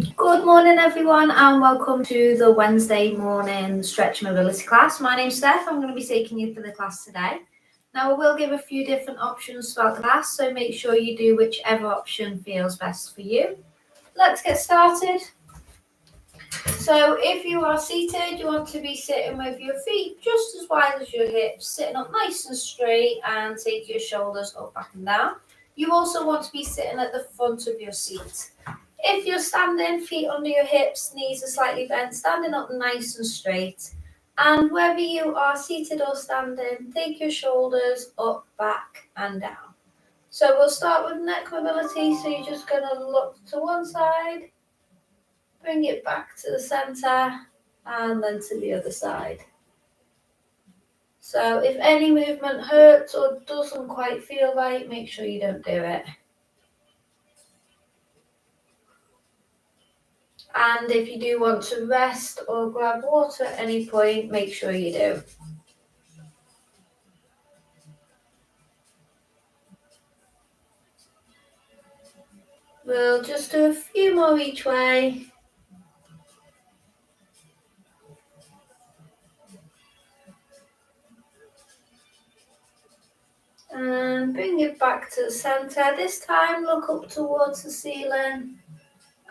Good morning, everyone, and welcome to the Wednesday morning stretch mobility class. My name's Steph. I'm going to be taking you through the class today. Now, I will give a few different options throughout the class, so make sure you do whichever option feels best for you. Let's get started. So, if you are seated, you want to be sitting with your feet just as wide as your hips, sitting up nice and straight, and take your shoulders up, back, and down. You also want to be sitting at the front of your seat. If you're standing, feet under your hips, knees are slightly bent, standing up nice and straight. And whether you are seated or standing, take your shoulders up, back, and down. So we'll start with neck mobility. So you're just going to look to one side, bring it back to the center, and then to the other side. So if any movement hurts or doesn't quite feel right, make sure you don't do it. And if you do want to rest or grab water at any point, make sure you do. We'll just do a few more each way. And bring it back to the center. This time look up towards the ceiling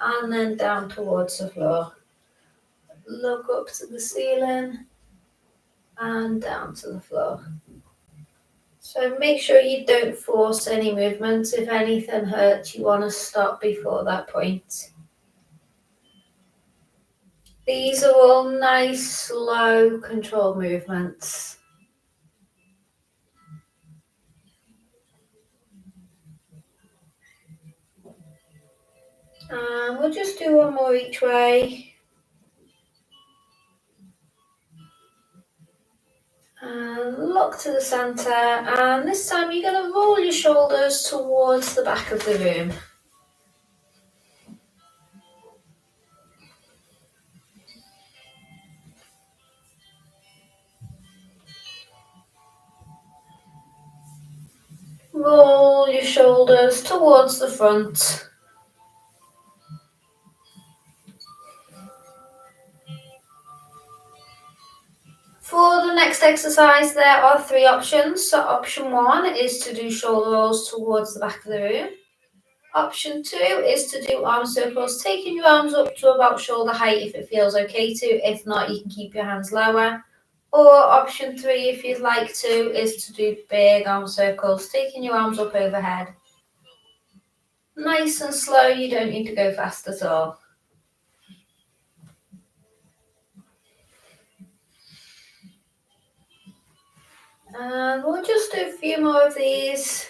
and then down towards the floor. Look up to the ceiling and down to the floor. So make sure you don't force any movements. If anything hurts, you want to stop before that point. These are all nice, slow, controlled movements. And we'll just do one more each way. And look to the center, and this time you're going to roll your shoulders towards the back of the room. Roll your shoulders towards the front. For the next exercise, there are three options. So option one is to do shoulder rolls towards the back of the room. Option two is to do arm circles, taking your arms up to about shoulder height if it feels okay to. If not, you can keep your hands lower. Or option three, if you'd like to, is to do big arm circles, taking your arms up overhead. Nice and slow, you don't need to go fast at all. And we'll just do a few more of these.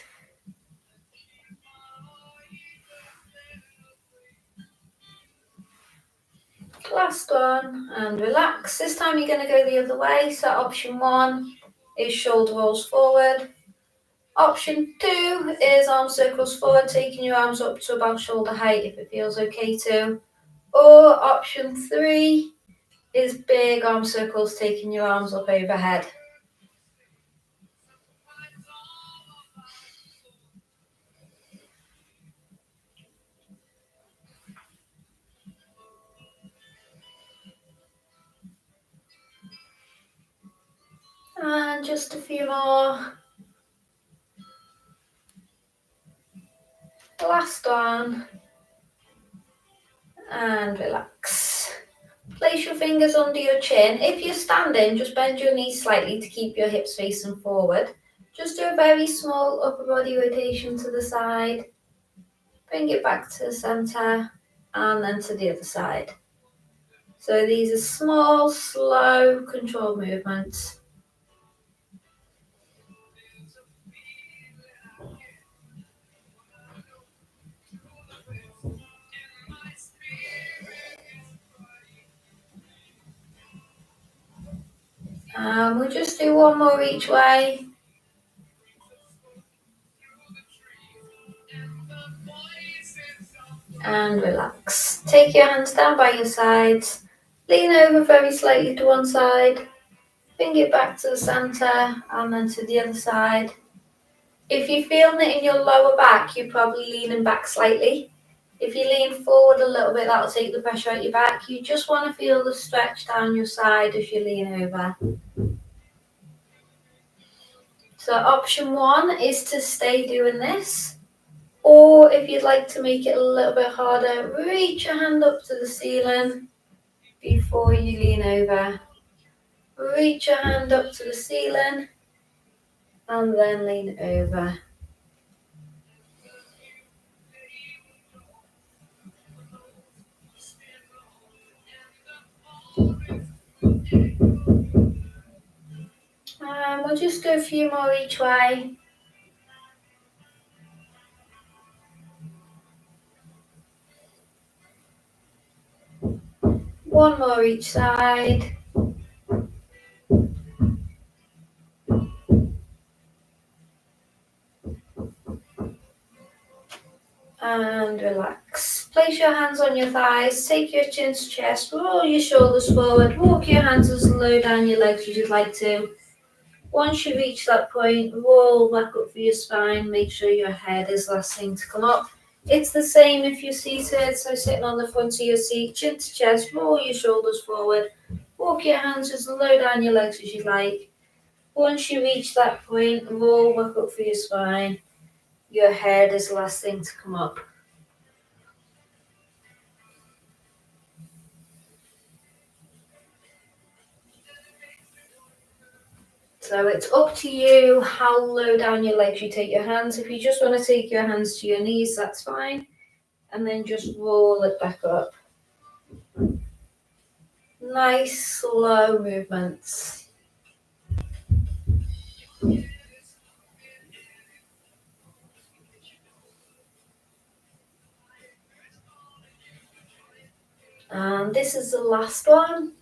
Last one, and relax. This time you're going to go the other way. So option one is shoulder rolls forward. Option two is arm circles forward, taking your arms up to about shoulder height if it feels okay to. Or option three is big arm circles, taking your arms up overhead. And just a few more. Last one. And relax. Place your fingers under your chin. If you're standing, just bend your knees slightly to keep your hips facing forward. Just do a very small upper body rotation to the side. Bring it back to the center and then to the other side. So these are small, slow, controlled movements. We'll just do one more each way. And relax. Take your hands down by your sides. Lean over very slightly to one side. Bring it back to the center and then to the other side. If you're feeling it in your lower back, you're probably leaning back slightly. If you lean forward a little bit, that'll take the pressure out your back. You just want to feel the stretch down your side as you lean over. So option 1 is to stay doing this. Or if you'd like to make it a little bit harder, reach your hand up to the ceiling before you lean over. Reach your hand up to the ceiling and then lean over. And we'll just go a few more each way. One more each side. And relax. Place your hands on your thighs, take your chin to chest, roll your shoulders forward, walk your hands as low down your legs as you'd like to. Once you reach that point, roll back up for your spine, make sure your head is the last thing to come up. It's the same if you're seated, so sitting on the front of your seat, chin to chest, roll your shoulders forward, walk your hands as low down your legs as you'd like. Once you reach that point, roll back up for your spine. Your head is the last thing to come up. So it's up to you how low down your legs you take your hands. If you just want to take your hands to your knees, that's fine. And then just roll it back up. Nice, slow movements. And this is the last one.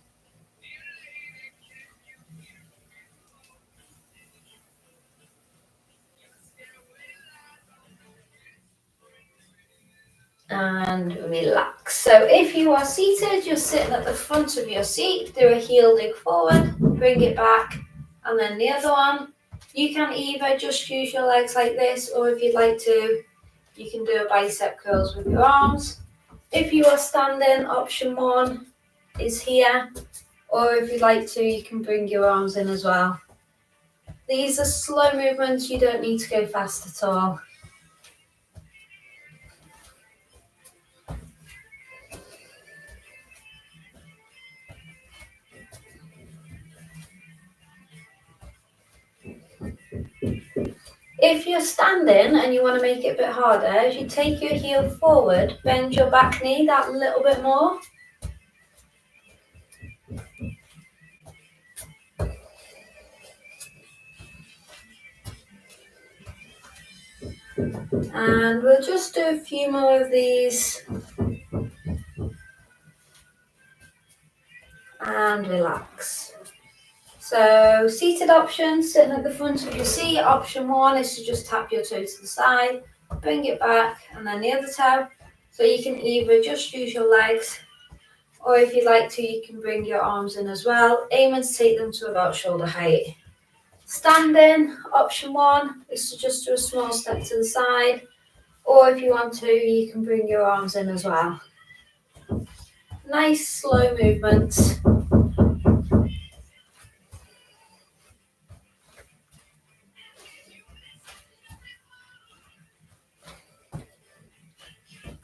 And relax. So if you are seated, you're sitting at the front of your seat, do a heel dig forward, bring it back, and then the other one. You can either just use your legs like this, or if you'd like to, you can do a bicep curls with your arms. If you are standing, option 1 is here, or if you'd like to, you can bring your arms in as well. These are slow movements, you don't need to go fast at all. If you're standing and you want to make it a bit harder, if you take your heel forward, bend your back knee that little bit more. And we'll just do a few more of these. And relax. So seated option, sitting at the front of your seat. Option 1 is to just tap your toe to the side, bring it back, and then the other toe. So you can either just use your legs, or if you'd like to, you can bring your arms in as well, aiming to take them to about shoulder height. Standing, option 1 is to just do a small step to the side, or if you want to, you can bring your arms in as well. Nice slow movements.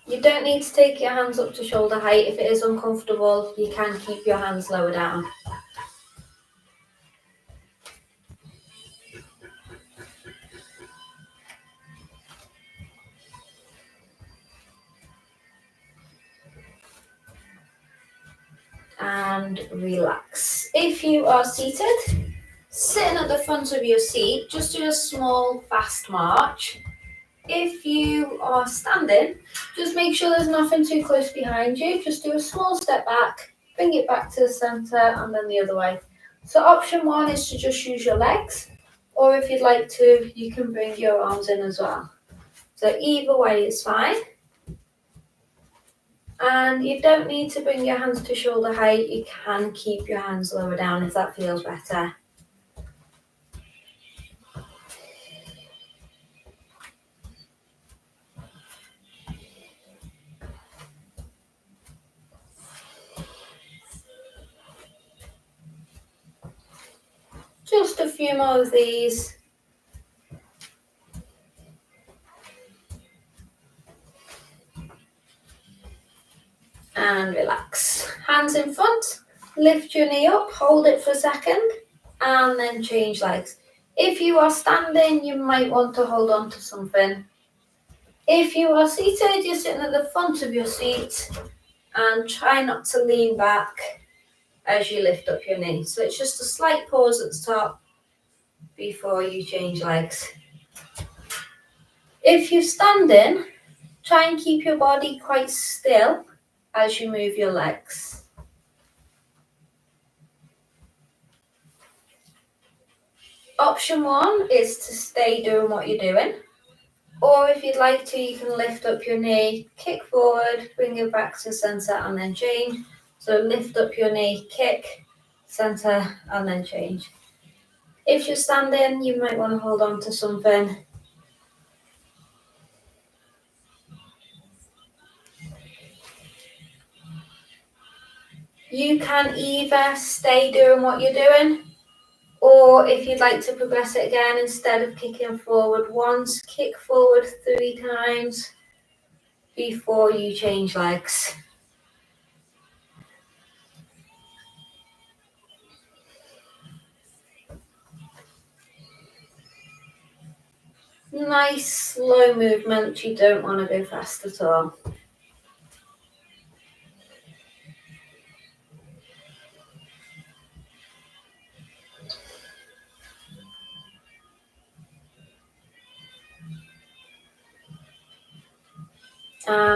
You don't need to take your hands up to shoulder height. If it is uncomfortable, you can keep your hands lower down. And relax. If you are seated, sitting at the front of your seat, just do a small fast march. If you are standing, just make sure there's nothing too close behind you. Just do a small step back, bring it back to the center, and then the other way. So option 1 is to just use your legs, or if you'd like to, you can bring your arms in as well. So either way is fine. And you don't need to bring your hands to shoulder height. You can keep your hands lower down if that feels better. just a few more of these. And relax. Hands in front, lift your knee up, hold it for a second, and then change legs. If you are standing, you might want to hold on to something. If you are seated, you're sitting at the front of your seat and try not to lean back as you lift up your knee. So it's just a slight pause at the top before you change legs. If you're standing, try and keep your body quite still as you move your legs. Option 1 is to stay doing what you're doing. Or if you'd like to, you can lift up your knee, kick forward, bring it back to centre and then change. So lift up your knee, kick, centre and then change. If you're standing, you might want to hold on to something. You can either stay doing what you're doing, or if you'd like to progress it again, instead of kicking forward once, kick forward 3 times before you change legs. Nice slow movement, you don't want to go fast at all.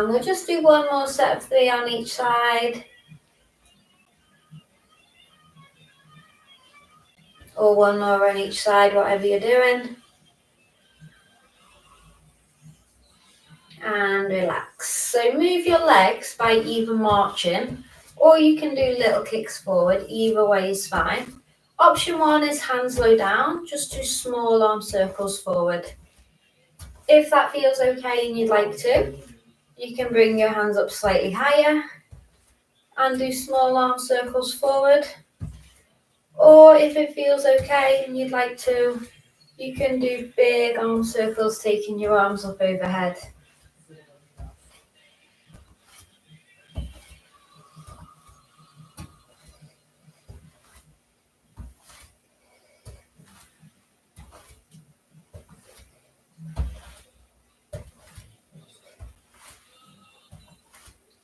We'll just do one more set of 3 on each side. Or one more on each side, whatever you're doing. And relax. So move your legs by either marching, or you can do little kicks forward. Either way is fine. Option 1 is hands low down, just do small arm circles forward. If that feels okay and you'd like to, you can bring your hands up slightly higher and do small arm circles forward. Or if it feels okay and you'd like to, you can do big arm circles, taking your arms up overhead.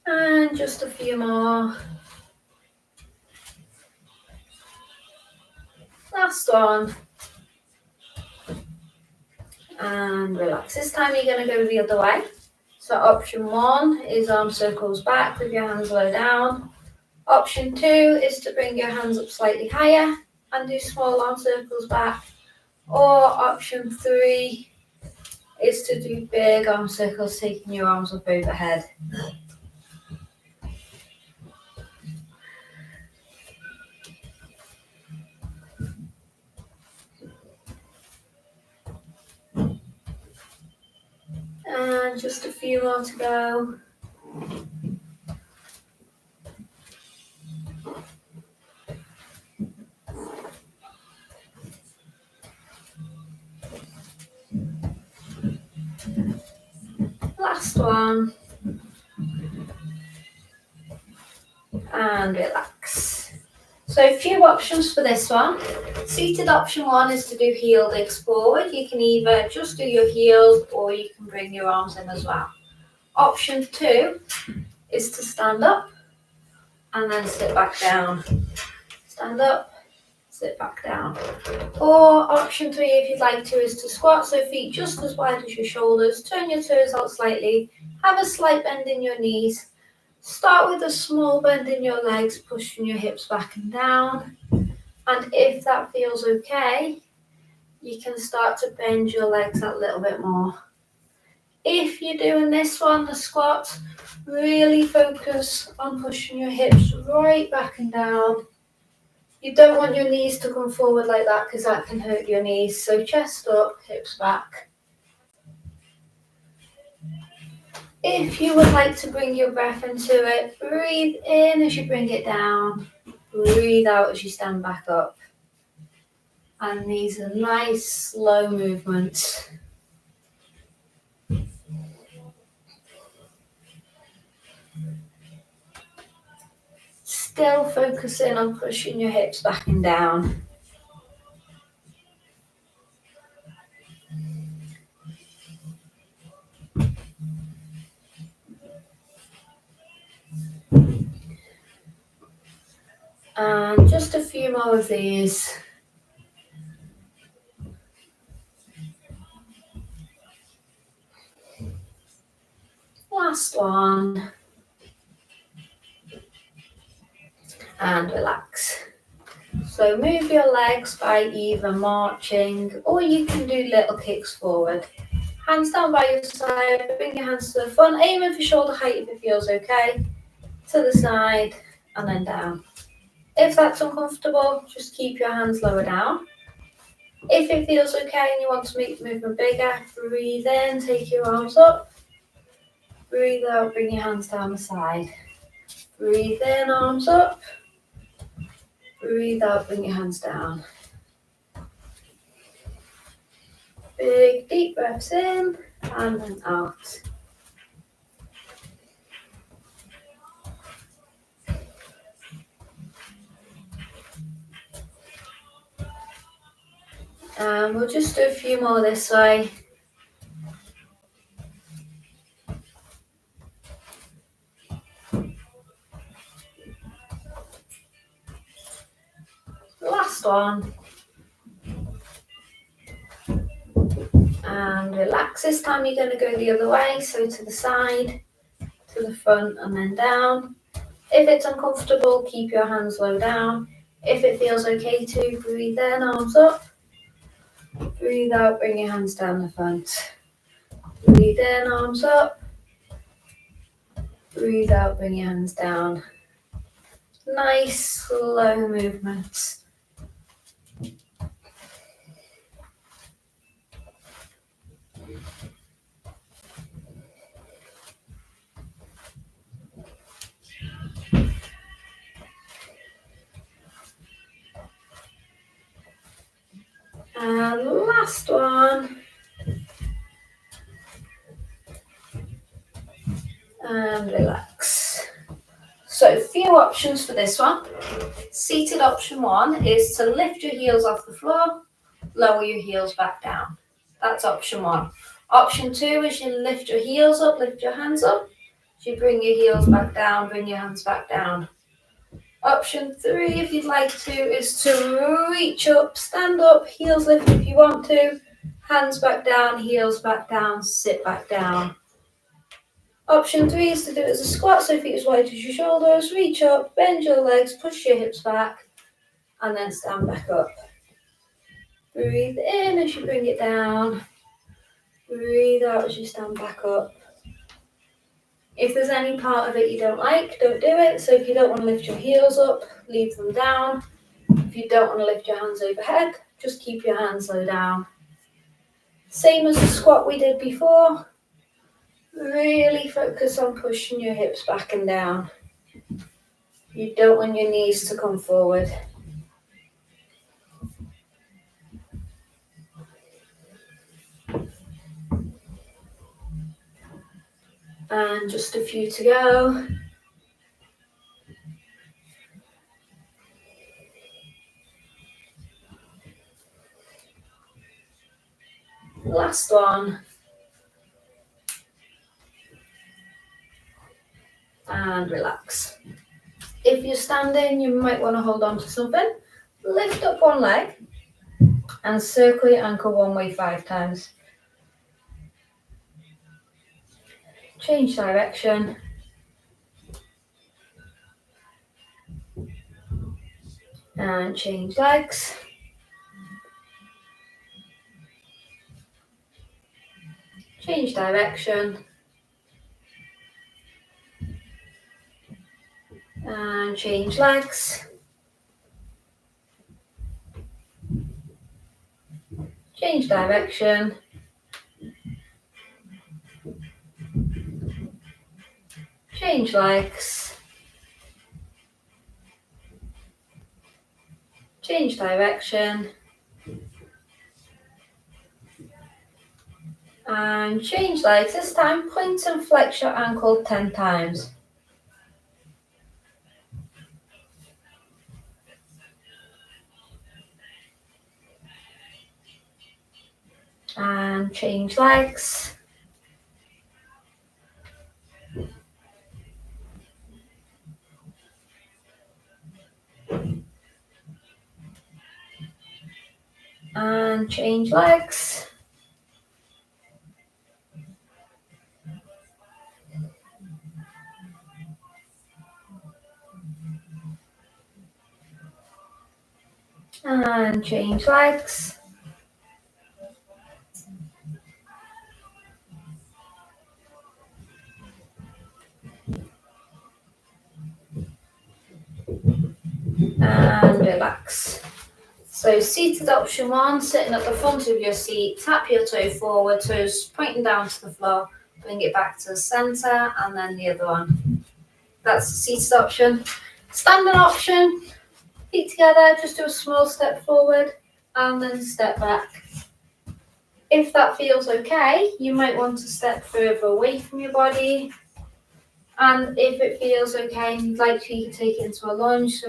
And just a few more. Last one. And relax. This time you're going to go the other way. So option 1 is arm circles back with your hands low down. Option 2 is to bring your hands up slightly higher and do small arm circles back. Or option 3 is to do big arm circles, taking your arms up overhead. And just a few more to go. Last one. And relax. So a few options for this one. Seated option 1 is to do heel digs forward. You can either just do your heels or you can bring your arms in as well. Option 2 is to stand up and then sit back down. Stand up, sit back down. Or option 3, if you'd like to, is to squat, so feet just as wide as your shoulders. Turn your toes out slightly. Have a slight bend in your knees. Start with a small bend in your legs, pushing your hips back and down. And if that feels okay, you can start to bend your legs a little bit more. If you're doing this one, the squat, really focus on pushing your hips right back and down. You don't want your knees to come forward like that because that can hurt your knees. So chest up, hips back. If you would like to bring your breath into it, breathe in as you bring it down. Breathe out as you stand back up. And these are nice, slow movements. Still focusing on pushing your hips back and down. And just a few more of these. Last one. And relax. So move your legs by either marching or you can do little kicks forward. Hands down by your side, bring your hands to the front, aiming for shoulder height if it feels okay. To the side and then down. If that's uncomfortable, just keep your hands lower down. If it feels okay and you want to make the movement bigger, breathe in, take your arms up. Breathe out, bring your hands down the side. Breathe in, arms up. Breathe out, bring your hands down. Big deep breaths in and then out. And we'll just do a few more this way. Last one. And relax. This time you're going to go the other way, so to the side, to the front and then down. If it's uncomfortable, keep your hands low down. If it feels okay to, breathe in, arms up. Breathe out, bring your hands down the front. Breathe in, arms up. Breathe out, bring your hands down. Nice, slow movements. And last one. And relax. So a few options for this one. Seated option one is to lift your heels off the floor, lower your heels back down. That's option one. Option two is you lift your heels up, lift your hands up. So you bring your heels back down, bring your hands back down. Option three, if you'd like to, is to reach up, stand up, heels lift if you want to, hands back down, heels back down, sit back down. Option three is to do it as a squat, so feet as wide as your shoulders, reach up, bend your legs, push your hips back, and then stand back up. Breathe in as you bring it down, breathe out as you stand back up. If there's any part of it you don't like, don't do it. So if you don't want to lift your heels up, leave them down. If you don't want to lift your hands overhead, just keep your hands low down. Same as the squat we did before. Really focus on pushing your hips back and down. You don't want your knees to come forward. And just a few to go. Last one. And relax. If you're standing, you might want to hold on to something. Lift up one leg and circle your ankle one way 5 times. Change direction. And change legs. Change direction. And change legs. Change direction. Change legs. Change direction. And change legs. This time, point and flex your ankle 10 times. And change legs. And change legs. And change legs. And relax. So seated option 1, sitting at the front of your seat, tap your toe forward, toes pointing down to the floor, bring it back to the centre, and then the other one. That's the seated option. Standing option, feet together, just do a small step forward and then step back. If that feels okay, you might want to step further away from your body. And if it feels okay and you'd like to, you can take it into a lunge. So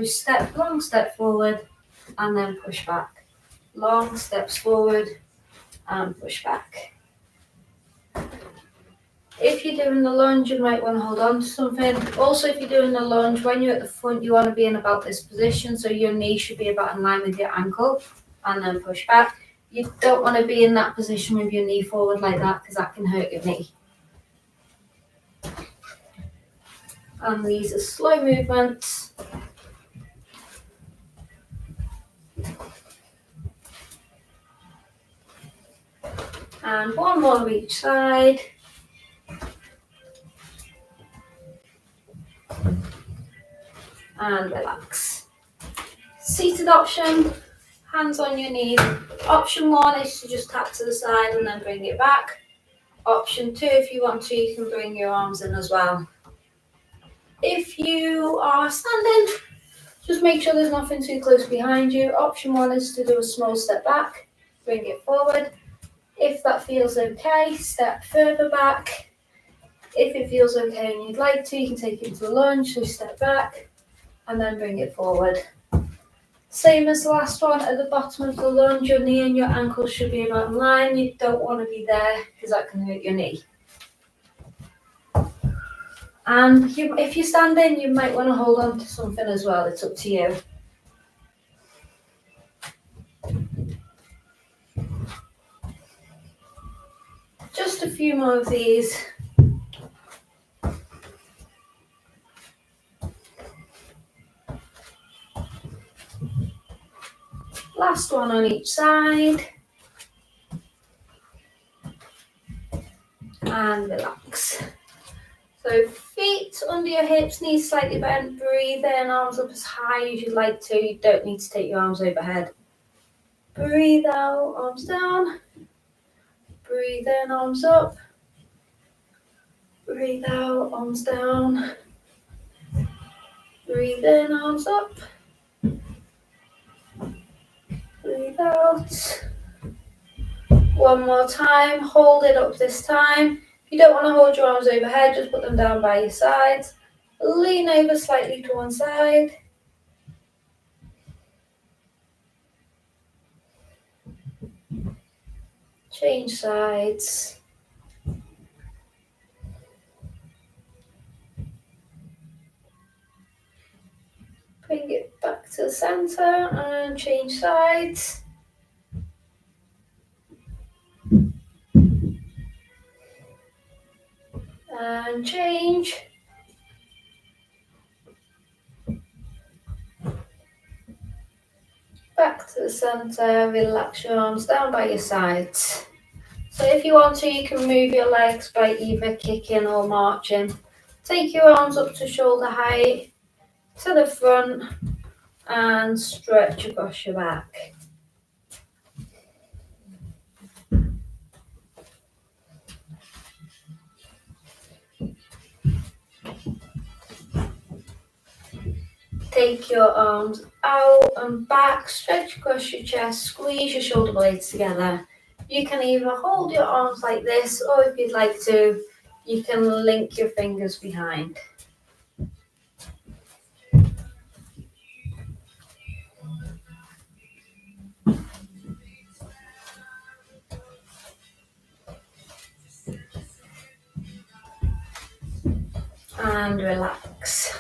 long step forward and then push back. Long steps forward and push back. If you're doing the lunge, you might want to hold on to something. Also, if you're doing the lunge, when you're at the front, you want to be in about this position. So your knee should be about in line with your ankle and then push back. You don't want to be in that position with your knee forward like that because that can hurt your knee. And these are slow movements. And one more on each side. And relax. Seated option, hands on your knees. Option 1 is to just tap to the side and then bring it back. Option 2, if you want to, you can bring your arms in as well. If you are standing, just make sure there's nothing too close behind you. Option 1 is to do a small step back, bring it forward. If that feels okay, step further back. If it feels okay and you'd like to, you can take it into a lunge, so step back and then bring it forward. Same as the last one, at the bottom of the lunge, your knee and your ankle should be about in line. You don't want to be there because that can hurt your knee. And if you're standing, you might want to hold on to something as well. It's up to you. Just a few more of these. Last one on each side. And relax. So feet under your hips, knees slightly bent, breathe in, arms up as high as you'd like to. You don't need to take your arms overhead. Breathe out, arms down. Breathe in, arms up. Breathe out, arms down. Breathe in, arms up. Breathe out. One more time, hold it up this time. If you don't want to hold your arms overhead, just put them down by your sides. Lean over slightly to one side. Change sides. Bring it back to the center and change sides. And change. Back to the center, relax your arms down by your sides. So if you want to, you can move your legs by either kicking or marching. Take your arms up to shoulder height, to the front, and stretch across your back. Take your arms out and back, stretch across your chest, squeeze your shoulder blades together. You can either hold your arms like this, or if you'd like to, you can link your fingers behind. And relax.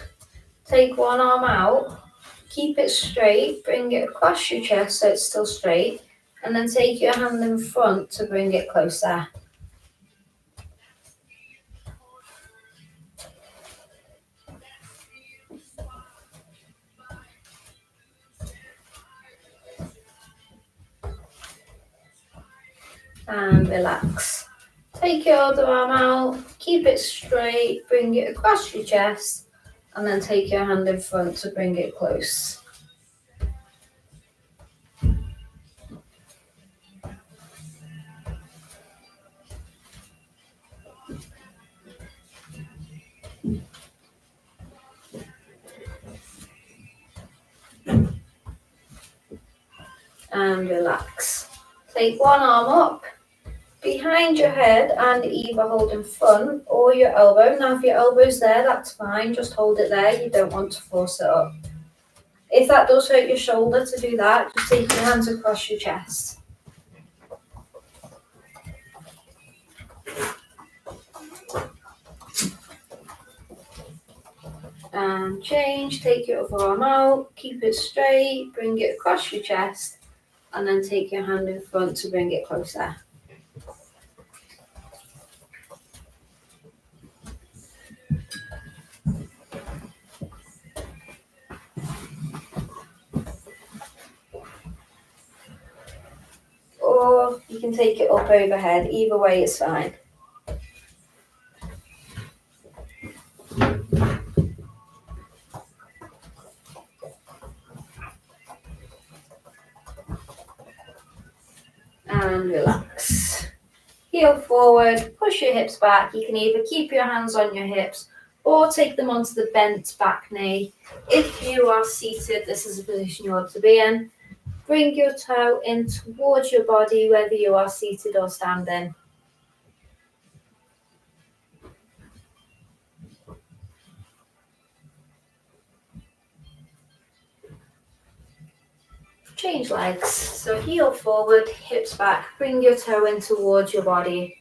Take one arm out, keep it straight, bring it across your chest so it's still straight, and then take your hand in front to bring it closer. And relax. Take your other arm out, keep it straight, bring it across your chest, and then take your hand in front to bring it close. And relax. Take one arm up, behind your head, and either hold in front or your elbow. Now if your elbow's there, that's fine, just hold it there, you don't want to force it up. If that does hurt your shoulder to do that, just take your hands across your chest. And change, take your other arm out, keep it straight, bring it across your chest, and then take your hand in front to bring it closer. Or you can take it up overhead, either way is fine. And relax. Heel forward, push your hips back. You can either keep your hands on your hips or take them onto the bent back knee. If you are seated, this is a position you want to be in. Bring your toe in towards your body, whether you are seated or standing. Change legs. So heel forward, hips back. Bring your toe in towards your body.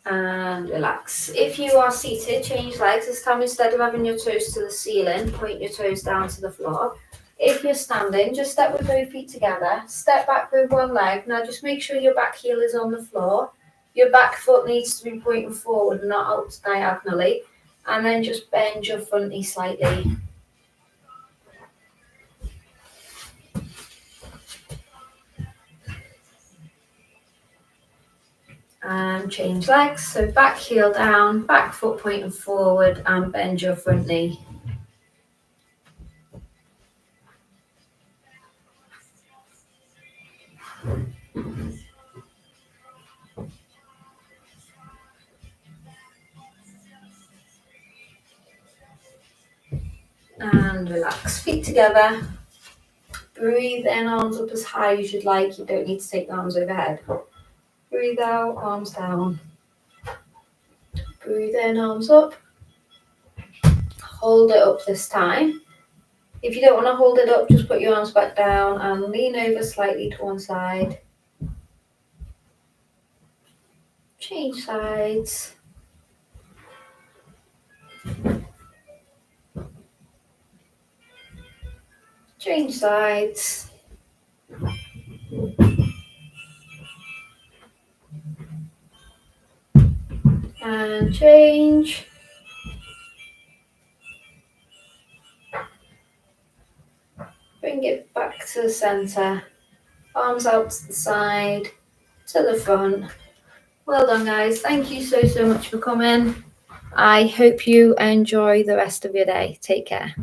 And relax. If you are seated, change legs. This time, instead of having your toes to the ceiling, point your toes down to the floor. If you're standing, just step with both feet together. Step back with one leg. Now just make sure your back heel is on the floor. Your back foot needs to be pointing forward, not out diagonally. And then just bend your front knee slightly. And change legs. So back heel down, back foot pointing forward, and bend your front knee. And relax. Feet together. Breathe in, arms up as high as you'd like. You don't need to take the arms overhead. Breathe out, arms down. Breathe in, arms up. Hold it up this time. If you don't want to hold it up, just put your arms back down and lean over slightly to one side. Change sides. Change sides. And change. Bring it back to the center. Arms out to the side, to the front. Well done, guys. Thank you so much for coming. I hope you enjoy the rest of your day. Take care.